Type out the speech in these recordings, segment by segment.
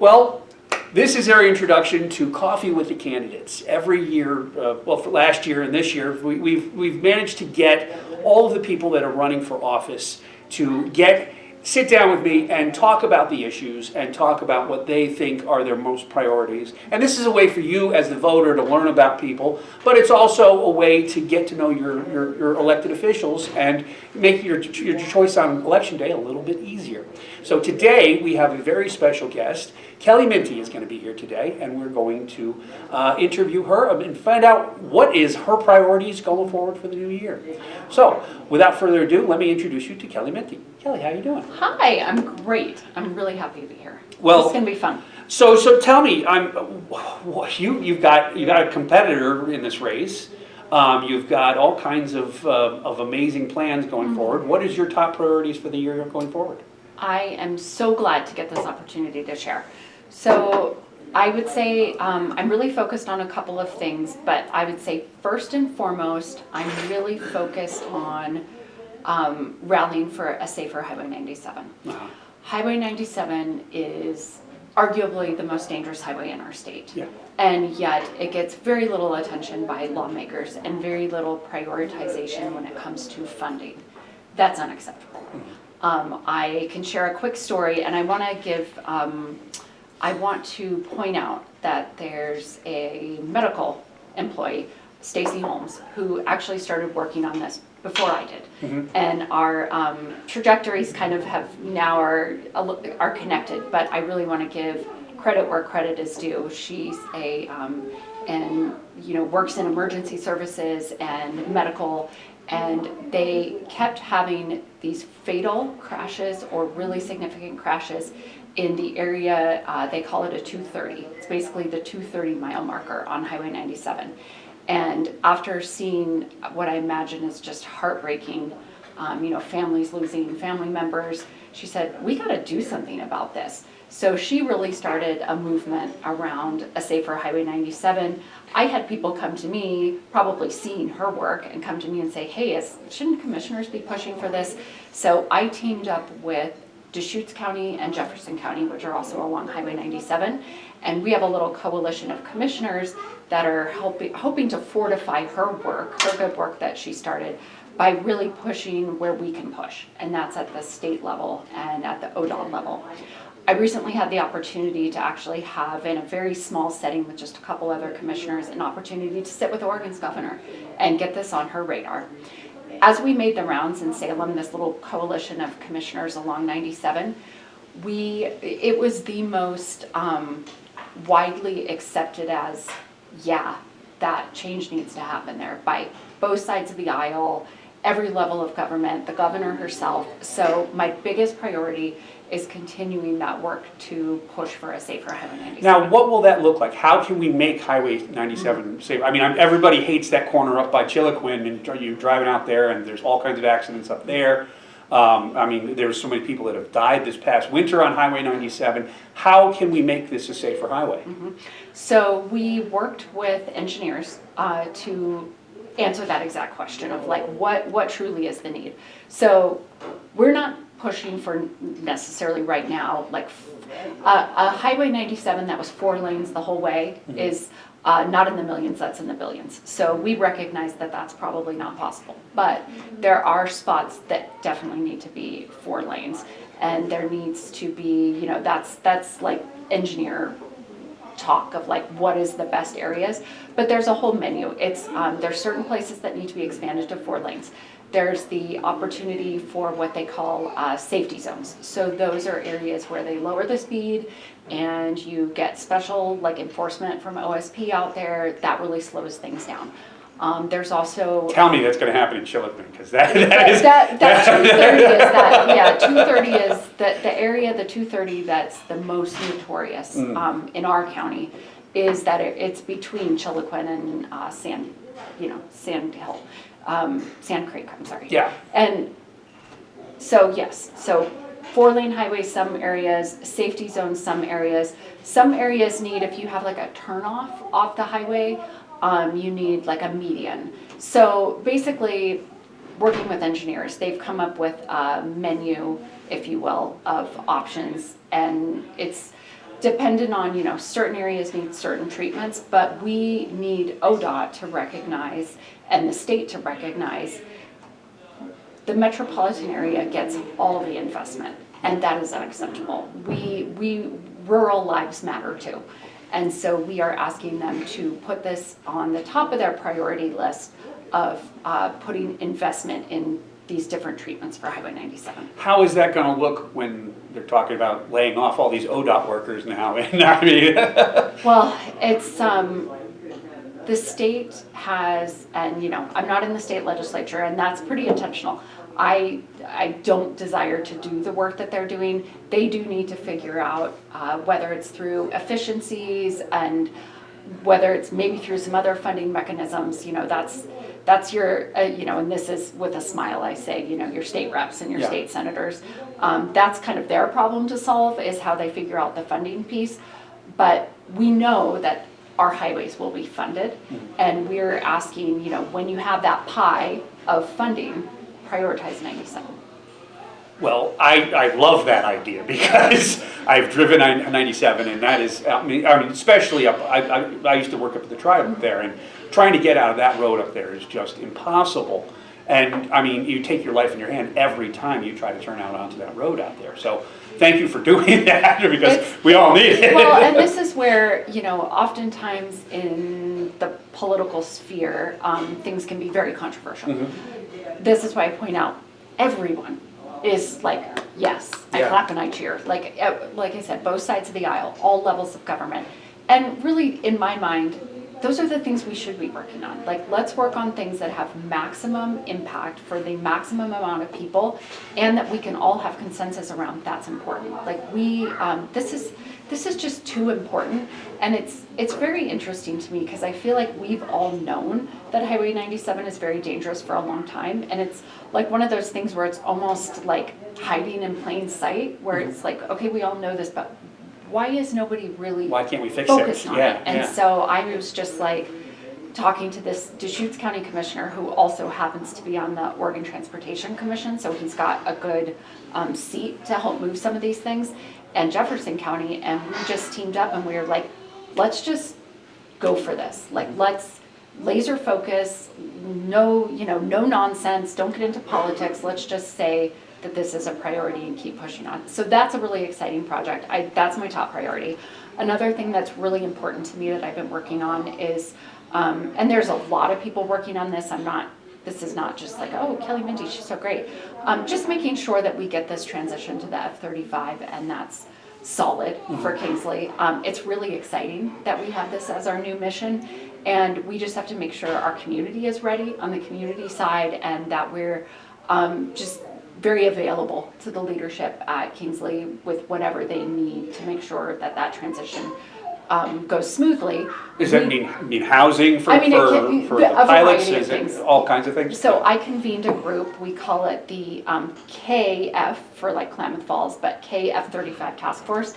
Well, this is our introduction to Coffee with the Candidates. Every year, well, for last year and this year, we've managed to get all of the people that are running for office to sit down with me and talk about the issues and talk about what they think are their most priorities. And this is a way for you as the voter to learn about people, but it's also a way to get to know your elected officials and make your choice on election day a little bit easier. So today we have a very special guest. Kelley Minty is going to be here today, and we're going to interview her and find out what is her priorities going forward for the new year. So, without further ado, let me introduce you to Kelley Minty. Kelley, how you doing? Hi, I'm great. I'm really happy to be here. Well, this is going to be fun. So tell me, you've got a competitor in this race. You've got all kinds of amazing plans going forward. What is your top priorities for the year going forward? I am so glad to get this opportunity to share. So I would say I'm really focused on a couple of things, but I would say first and foremost, I'm really focused on rallying for a safer Highway 97. Uh-huh. Highway 97 is arguably the most dangerous highway in our state. Yeah. And yet it gets very little attention by lawmakers and very little prioritization when it comes to funding. That's unacceptable. I can share a quick story, and I want to point out that there's a medical employee, Stacy Holmes, who actually started working on this before I did. Mm-hmm. And our trajectories kind of are connected, but I really want to give credit where credit is due. She's works in emergency services and medical, and they kept having these fatal crashes or really significant crashes in the area. They call it a 230. It's basically the 230 mile marker on Highway 97. And after seeing what I imagine is just heartbreaking, families losing family members, she said, we got to do something about this. So she really started a movement around a safer Highway 97. I had people come to me, probably seeing her work, and come to me and say, hey, shouldn't commissioners be pushing for this? So I teamed up with Deschutes County and Jefferson County, which are also along Highway 97. And we have a little coalition of commissioners that are hoping to fortify her good work that she started, by really pushing where we can push. And that's at the state level and at the ODOT level. I recently had the opportunity to actually have, in a very small setting with just a couple other commissioners, an opportunity to sit with Oregon's governor and get this on her radar. As we made the rounds in Salem, this little coalition of commissioners along 97, it was the most widely accepted as, yeah, that change needs to happen there by both sides of the aisle, every level of government, the governor herself. So my biggest priority is continuing that work to push for a safer Highway 97. Now, what will that look like? How can we make Highway 97 safe? I mean, everybody hates that corner up by Chiloquin, and you're driving out there, and there's all kinds of accidents up there. There's so many people that have died this past winter on Highway 97. How can we make this a safer highway? Mm-hmm. So we worked with engineers to answer that exact question of what truly is the need. So we're not pushing for necessarily right now, a Highway 97 that was 4 lanes the whole way is not in the millions, that's in the billions. So we recognize that that's probably not possible. But there are spots that definitely need to be 4 lanes. And there needs to be, that's like engineer talk of what is the best areas. But there's a whole menu. There's certain places that need to be expanded to 4 lanes. There's the opportunity for what they call safety zones. So those are areas where they lower the speed and you get special enforcement from OSP out there. That really slows things down. There's also... Tell me that's going to happen in Chiloquin, because that 230 is that, yeah, 230 is the area, the 230 that's the most notorious in our county is that it's between Chiloquin and Sand Creek, I'm sorry. Yeah. And so, yes, so 4-lane highways, some areas, safety zones, some areas. Some areas need, if you have a turnoff off the highway, you need a median. So basically, working with engineers, they've come up with a menu, if you will, of options, and it's dependent on, certain areas need certain treatments, but we need ODOT to recognize and the state to recognize the metropolitan area gets all of the investment, and that is unacceptable. Rural lives matter too. And so we are asking them to put this on the top of their priority list of putting investment in these different treatments for Highway 97. How is that gonna look when they're talking about laying off all these ODOT workers now? I mean, Well, it's, the state has, and I'm not in the state legislature, and that's pretty intentional. I don't desire to do the work that they're doing. They do need to figure out whether it's through efficiencies and whether it's maybe through some other funding mechanisms. That's your, and this is with a smile I say, your state reps and your state senators. That's kind of their problem to solve, is how they figure out the funding piece. But we know that our highways will be funded, and we're asking, when you have that pie of funding, prioritize 97. well, I love that idea because I've driven 97, and that is, I mean, especially up, I used to work up at the tribe up there, and trying to get out of that road up there is just impossible. And I mean, you take your life in your hand every time you try to turn out onto that road out there. So thank you for doing that, because we all need it. Well, and this is where, oftentimes in the political sphere, things can be very controversial. This is why I point out, everyone is like, yes, I clap and I cheer. Like I said, both sides of the aisle, all levels of government. And really, in my mind, those are the things we should be working on. Like, let's work on things that have maximum impact for the maximum amount of people, and that we can all have consensus around. That's important. Like, this is just too important. And it's very interesting to me, because I feel like we've all known that Highway 97 is very dangerous for a long time. And it's like one of those things where it's almost like hiding in plain sight, where it's like, okay, we all know this, but why is nobody really Why can't we fix focused it? on it? And so I was just like talking to this Deschutes County Commissioner, who also happens to be on the Oregon Transportation Commission, so he's got a good seat to help move some of these things, and Jefferson County, and we just teamed up and we were like, let's just go for this. Like, let's laser focus, no nonsense, don't get into politics, let's just say that this is a priority and keep pushing on. So that's a really exciting project. That's my top priority. Another thing that's really important to me that I've been working on is, and there's a lot of people working on this, this is not just like, oh, Kelley Minty, she's so great. Just making sure that we get this transition to the F-35, and that's solid for Kingsley. It's really exciting that we have this as our new mission, and we just have to make sure our community is ready on the community side, and that we're just very available to the leadership at Kingsley with whatever they need to make sure that that transition goes smoothly. Does that mean housing for the pilots? Is it all kinds of things? So I convened a group, we call it the KF for like Klamath Falls, but KF35 Task Force.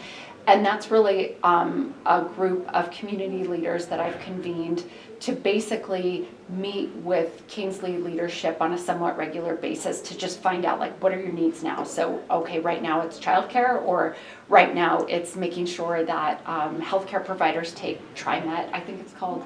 And that's really a group of community leaders that I've convened to basically meet with Kingsley leadership on a somewhat regular basis to just find out, like, what are your needs now? So, okay, right now it's childcare, or right now it's making sure that healthcare providers take TriMet, I think it's called,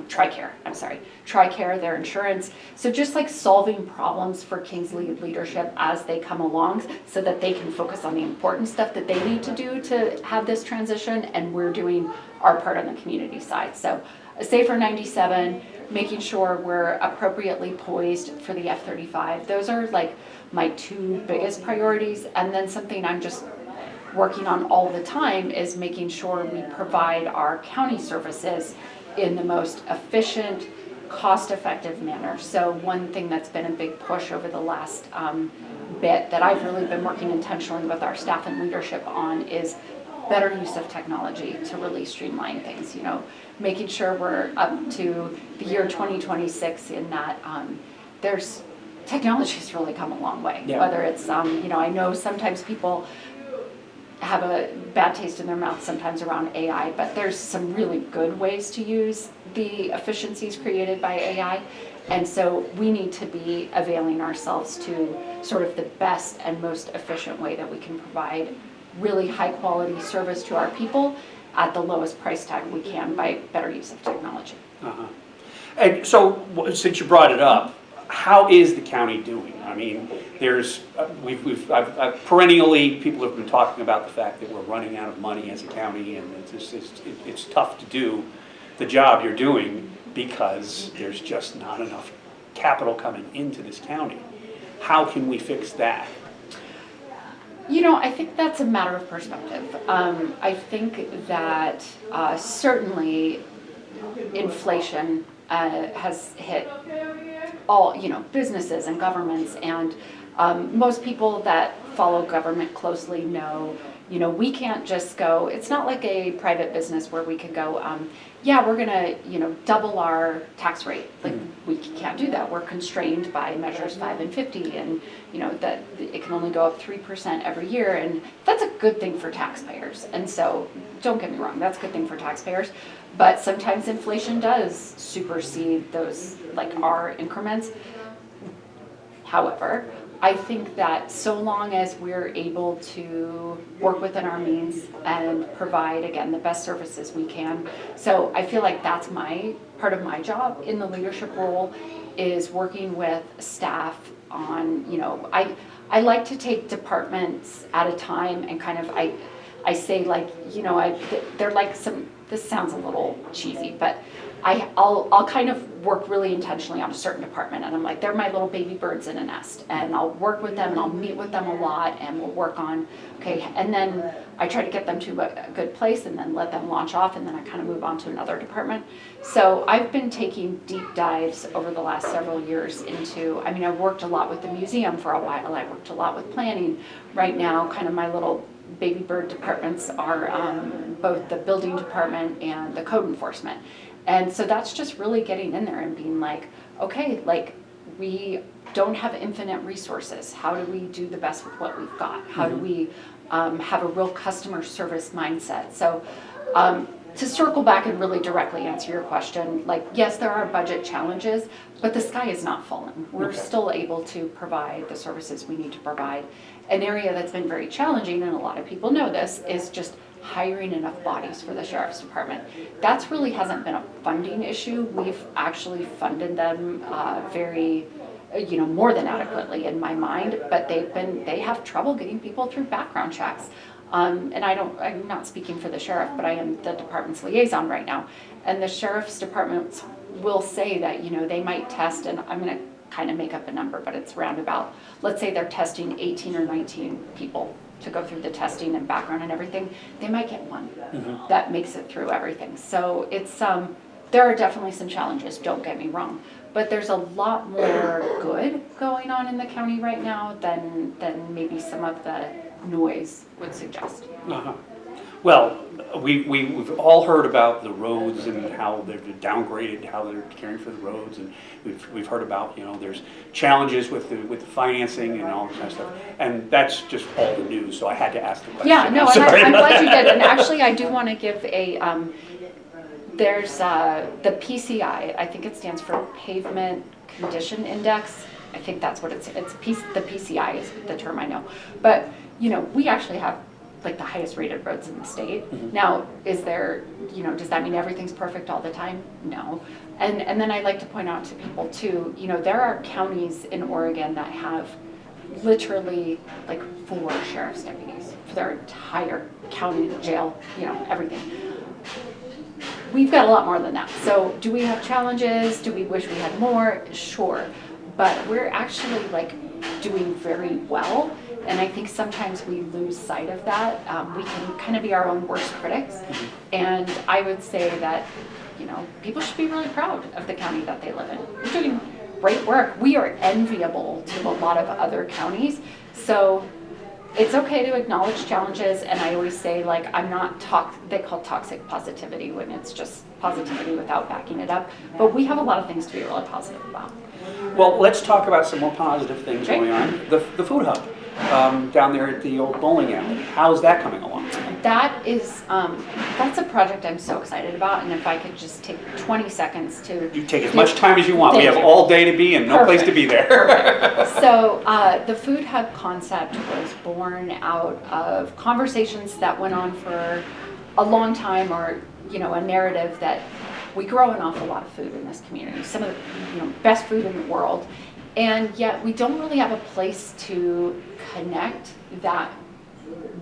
TRICARE, their insurance. So just like solving problems for Kingsley leadership as they come along, so that they can focus on the important stuff that they need to do to have this transition, and we're doing our part on the community side. So a safer 97, making sure we're appropriately poised for the F-35. Those are like my two biggest priorities. And then something I'm just working on all the time is making sure we provide our county services in the most efficient, cost-effective manner. So one thing that's been a big push over the last bit that I've really been working intentionally with our staff and leadership on is better use of technology to really streamline things, making sure we're up to the year 2026 in that there's technology's really come a long way. Yeah. Whether it's, I know sometimes people have a bad taste in their mouth sometimes around AI, but there's some really good ways to use the efficiencies created by AI. And so we need to be availing ourselves to sort of the best and most efficient way that we can provide really high quality service to our people at the lowest price tag we can by better use of technology. Uh-huh. And so, since you brought it up, how is the county doing? I mean, there's, I've perennially, people have been talking about the fact that we're running out of money as a county, and it's tough to do the job you're doing because there's just not enough capital coming into this county. How can we fix that? You know, I think that's a matter of perspective. I think that certainly inflation has hit all, businesses and governments, and most people that follow government closely know, we can't just go, it's not like a private business where we could go, yeah, we're gonna, double our tax rate. Like, we can't do that. We're constrained by measures 5 and 50, and, that it can only go up 3% every year, and that's a good thing for taxpayers. And so, don't get me wrong, that's a good thing for taxpayers, but sometimes inflation does supersede those, like, our increments. However, I think that so long as we're able to work within our means and provide, again, the best services we can. So I feel like that's part of my job in the leadership role, is working with staff on, I like to take departments at a time and kind of, I say, like, they're like this sounds a little cheesy, but I'll kind of work really intentionally on a certain department, and I'm like, they're my little baby birds in a nest, and I'll work with them and I'll meet with them a lot, and we'll work on, okay, and then I try to get them to a good place and then let them launch off, and then I kind of move on to another department. So I've been taking deep dives over the last several years into, I've worked a lot with the museum for a while, I worked a lot with planning. Right now, kind of my little baby bird departments are both the building department and the code enforcement. And so that's just really getting in there and being like, okay, like, we don't have infinite resources. How do we do the best with what we've got? How do we have a real customer service mindset? So to circle back and really directly answer your question, like, yes, there are budget challenges, but the sky is not falling. We're still able to provide the services we need to provide. An area that's been very challenging, and a lot of people know this, is just hiring enough bodies for the sheriff's department. That's really hasn't been a funding issue. We've actually funded them very, more than adequately in my mind, but they have trouble getting people through background checks. And I'm not speaking for the sheriff, but I am the department's liaison right now. And the sheriff's departments will say that, they might test, and I'm gonna kind of make up a number, but it's roundabout. Let's say they're testing 18 or 19 people to go through the testing and background and everything. They might get one that makes it through everything. So it's, there are definitely some challenges, don't get me wrong, but there's a lot more good going on in the county right now than maybe some of the noise would suggest. Well, we've all heard about the roads and how they've been downgraded, how they're caring for the roads, and we've heard about, there's challenges with the financing and all that kind of stuff, and that's just all the news. So I had to ask the question. Yeah, no, I'm glad you did. And actually, I do want to give a there's the PCI. I think it stands for Pavement Condition Index. I think that's what the PCI is the term I know, but we actually have like the highest rated roads in the state. Now, is there, does that mean everything's perfect all the time? No. And then I like to point out to people too, there are counties in Oregon that have literally like 4 sheriff's deputies for their entire county, jail, everything. We've got a lot more than that. So do we have challenges? Do we wish we had more? Sure. But we're actually like doing very well. And I think sometimes we lose sight of that. We can kind of be our own worst critics. And I would say that, people should be really proud of the county that they live in. We're doing great work. We are enviable to a lot of other counties. So it's okay to acknowledge challenges. And I always say, like, I'm not they call toxic positivity when it's just positivity without backing it up. But we have a lot of things to be really positive about. Well, let's talk about some more positive things going on. The food hub down there at the old bowling alley. How's that coming along? that is, that's a project I'm so excited about, and if I could just take 20 seconds to. You take as much time as you want. We Thank have you. all day to be and no place to be there. Perfect. So the food hub concept was born out of conversations that went on for a long time, or a narrative that we grow an awful lot of food in this community, some of the best food in the world, and yet we don't really have a place to connect that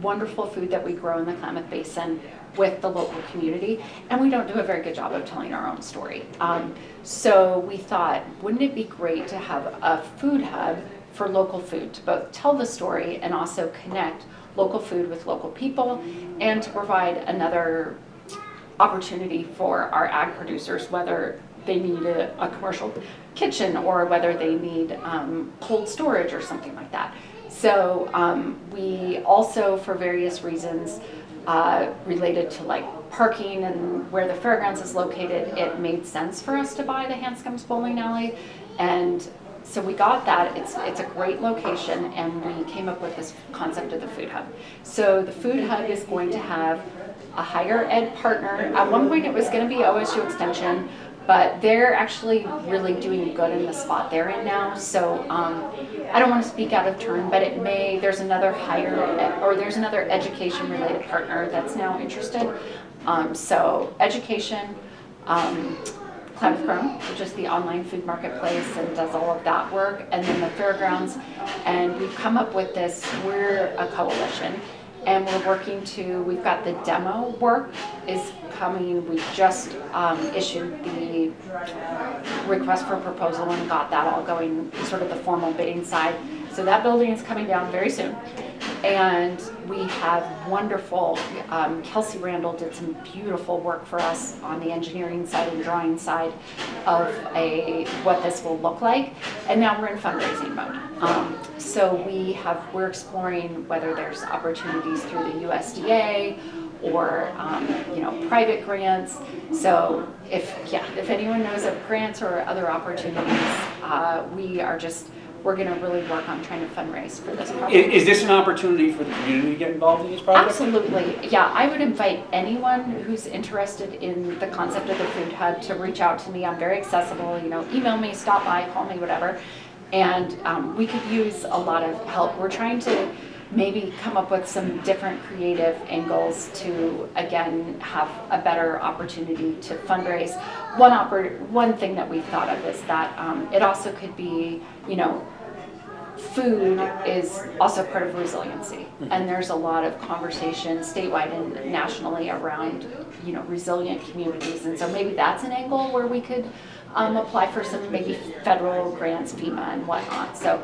wonderful food that we grow in the Klamath Basin with the local community, and we don't do a very good job of telling our own story. So we thought, wouldn't it be great to have a food hub for local food, to both tell the story and also connect local food with local people, and to provide another opportunity for our ag producers, whether they need a commercial kitchen or whether they need cold storage or something like that. So we also, for various reasons related to like parking and where the fairgrounds is located, it made sense for us to buy the Hanscom's bowling alley, and so we got that. It's a great location, and we came up with this concept of the food hub. So the food hub is going to have a higher ed partner. At one point it was going to be OSU Extension, but they're actually really doing good in the spot they're in now. So I don't want to speak out of turn, but there's another there's another education related partner that's now interested. So education, Klamath Chrome, which is the online food marketplace and does all of that work, and then the fairgrounds. And we've come up with this, we're a coalition, and we've got the demo work is coming. We just issued the request for proposal and got that all going, sort of the formal bidding side. So that building is coming down very soon. And we have wonderful, Kelsey Randall did some beautiful work for us on the engineering side and drawing side of what this will look like. And now we're in fundraising mode. So we're exploring whether there's opportunities through the USDA or private grants. So if anyone knows of grants or other opportunities, we're going to really work on trying to fundraise for this project. Is this an opportunity for the community to get involved in this project? Absolutely. Yeah, I would invite anyone who's interested in the concept of the food hub to reach out to me. I'm very accessible. Email me, stop by, call me, whatever. And we could use a lot of help. We're trying to maybe come up with some different creative angles to, again, have a better opportunity to fundraise. One thing that we've thought of is that it also could be, food is also part of resiliency. And there's a lot of conversation statewide and nationally around, resilient communities. And so maybe that's an angle where we could apply for some maybe federal grants, FEMA and whatnot. So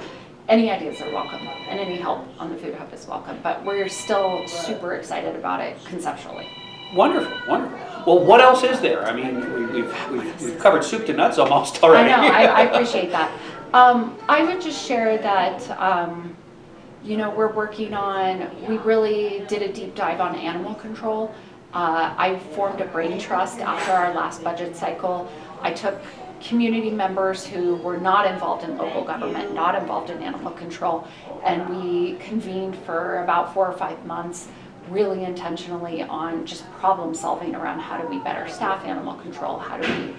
any ideas are welcome, and any help on the food hub is welcome, but we're still super excited about it conceptually. Wonderful, wonderful. Well, what else is there? I mean, we've covered soup to nuts almost already. I know, I appreciate that. I would just share that, we're working on, we really did a deep dive on animal control. I formed a brain trust after our last budget cycle. I took community members who were not involved in local government, not involved in animal control, and we convened for about 4 or 5 months really intentionally on just problem solving around how do we better staff animal control, how do we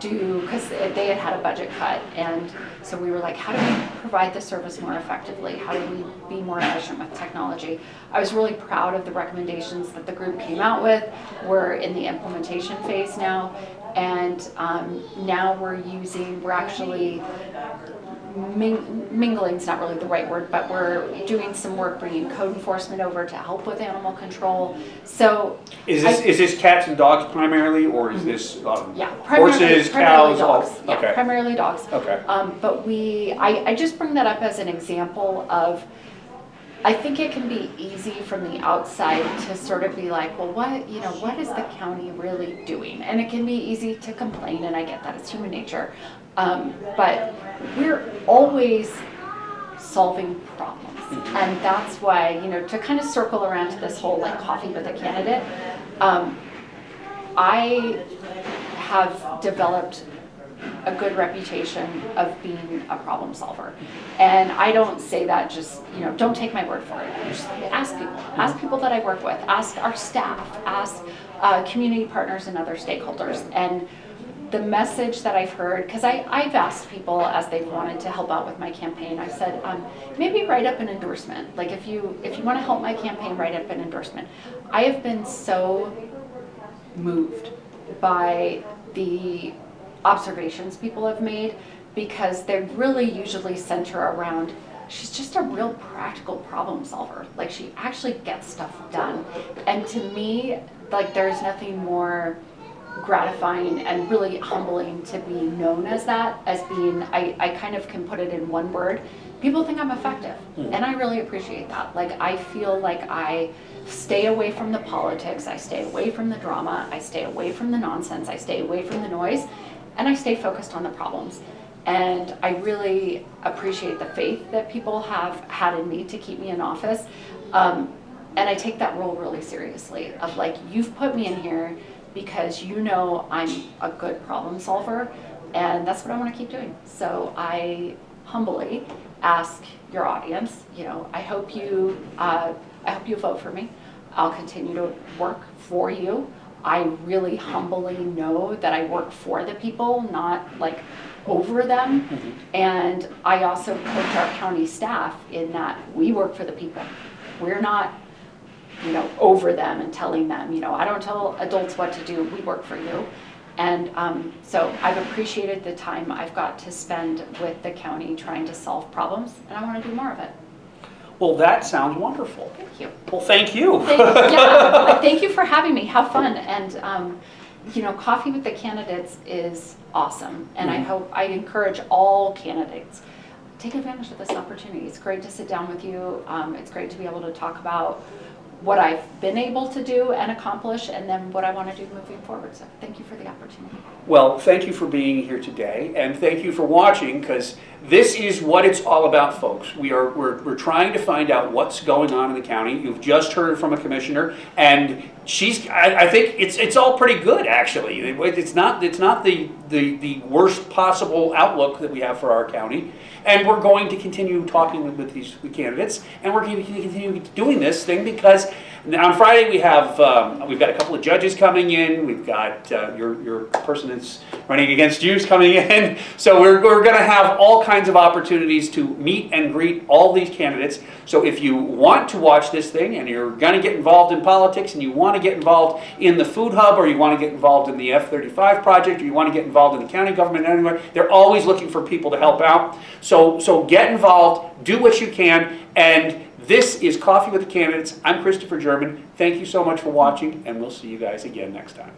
because they had a budget cut, and so we were like, how do we provide the service more effectively, how do we be more efficient with technology. I was really proud of the recommendations that the group came out with. We're in the implementation phase now, and now we're actually mingling is not really the right word, but we're doing some work bringing code enforcement over to help with animal control. So is this cats and dogs primarily, or is this horses, cows? Dogs. Oh, okay. Yeah, primarily dogs. Okay. But I just bring that up as an example of, I think it can be easy from the outside to sort of be like, well, what is the county really doing? And it can be easy to complain, and I get that, it's human nature. But we're always solving problems. And that's why, to kind of circle around to this whole like coffee with a candidate, I have developed a good reputation of being a problem solver. And I don't say that just, don't take my word for it. Just ask people that I work with, ask our staff, ask community partners and other stakeholders. And the message that I've heard, because I've asked people as they've wanted to help out with my campaign, I said, maybe write up an endorsement. Like if you want to help my campaign, write up an endorsement. I have been so moved by the observations people have made, because they really usually center around, she's just a real practical problem solver. Like she actually gets stuff done. And to me, like there's nothing more gratifying and really humbling to be known as that, as being, I kind of can put it in one word, people think I'm effective. And I really appreciate that. Like I feel like I stay away from the politics, I stay away from the drama, I stay away from the nonsense, I stay away from the noise, and I stay focused on the problems. And I really appreciate the faith that people have had in me to keep me in office. And I take that role really seriously, of like, you've put me in here because I'm a good problem solver, and that's what I want to keep doing. So I humbly ask your audience, I hope you vote for me. I'll continue to work for you. I really humbly know that I work for the people, not like over them. And I also coach our county staff in that we work for the people. We're not over them and telling them, I don't tell adults what to do, we work for you. And so I've appreciated the time I've got to spend with the county trying to solve problems, and I want to do more of it. Well, that sounds wonderful. Thank you. Well, thank you. Thank you for having me. How fun. And Coffee with the Candidates is awesome. And I encourage all candidates, take advantage of this opportunity. It's great to sit down with you. It's great to be able to talk about what I've been able to do and accomplish, and then what I want to do moving forward. So thank you for the opportunity. Well, thank you for being here today, and thank you for watching, because this is what it's all about, folks. We're trying to find out what's going on in the county. You've just heard from a commissioner, and I think it's all pretty good, actually. It's not the worst possible outlook that we have for our county. And we're going to continue talking with these candidates, and we're going to continue doing this thing, because on Friday we've got a couple of judges coming in. We've got your person that's running against you's coming in. So we're going to have all kinds of opportunities to meet and greet all these candidates. So if you want to watch this thing and you're going to get involved in politics, and you want to get involved in the food hub, or you want to get involved in the F-35 project, or you want to get involved in the county government anyway, they're always looking for people to help out. So get involved, do what you can, and this is Coffee with the Candidates. I'm Christopher German. Thank you so much for watching, and we'll see you guys again next time.